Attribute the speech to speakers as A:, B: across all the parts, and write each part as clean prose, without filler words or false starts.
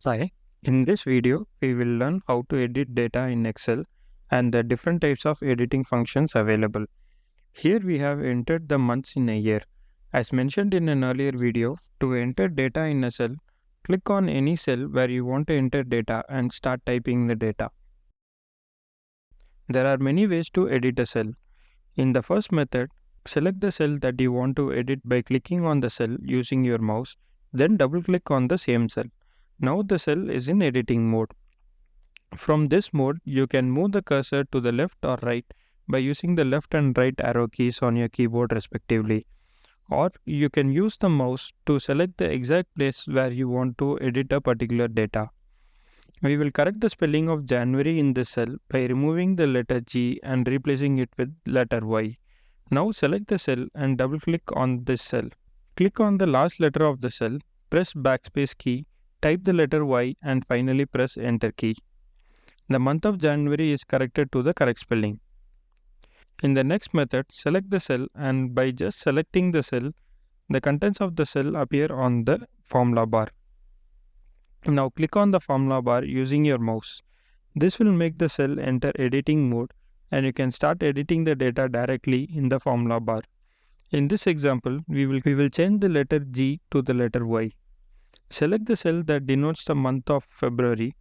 A: Hi, in this video, we will learn how to edit data in Excel and the different types of editing functions available. Here we have entered the months in a year. As mentioned in an earlier video, to enter data in a cell, click on any cell where you want to enter data and start typing the data. There are many ways to edit a cell. In the first method, select the cell that you want to edit by clicking on the cell using your mouse, then double click on the same cell. Now the cell is in editing mode. From this mode, you can move the cursor to the left or right by using the left and right arrow keys on your keyboard respectively. Or you can use the mouse to select the exact place where you want to edit a particular data. We will correct the spelling of January in this cell by removing the letter G and replacing it with letter Y. Now select the cell and double click on this cell. Click on the last letter of the cell, press backspace key, type the letter Y and finally press enter key. The month of January is corrected to the correct spelling. In the next method, select the cell and by just selecting the cell, the contents of the cell appear on the formula bar. Now click on the formula bar using your mouse. This will make the cell enter editing mode and you can start editing the data directly in the formula bar. In this example, we will change the letter G to the letter Y. Select the cell that denotes the month of February,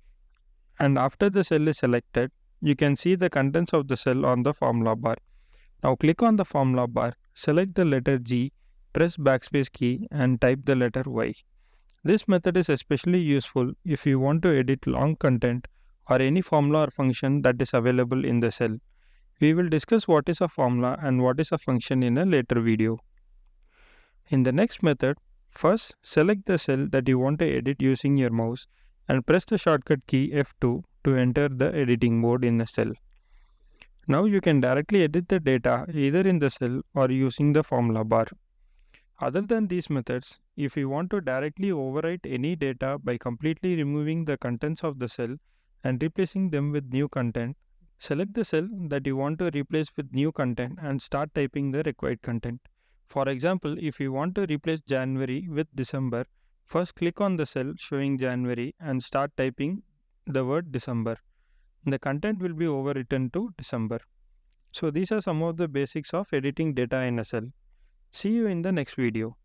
A: and after the cell is selected, you can see the contents of the cell on the formula bar. Now click on the formula bar, select the letter G, press backspace key and type the letter Y. This method is especially useful if you want to edit long content or any formula or function that is available in the cell. We will discuss what is a formula and what is a function in a later video. In the next method, first select the cell that you want to edit using your mouse and press the shortcut key F2 to enter the editing mode in the cell. Now you can directly edit the data either in the cell or using the formula bar. Other than these methods, if you want to directly overwrite any data by completely removing the contents of the cell and replacing them with new content, select the cell that you want to replace with new content and start typing the required content. For example, if you want to replace January with December, first click on the cell showing January and start typing the word December. The content will be overwritten to December. So these are some of the basics of editing data in a cell. See you in the next video.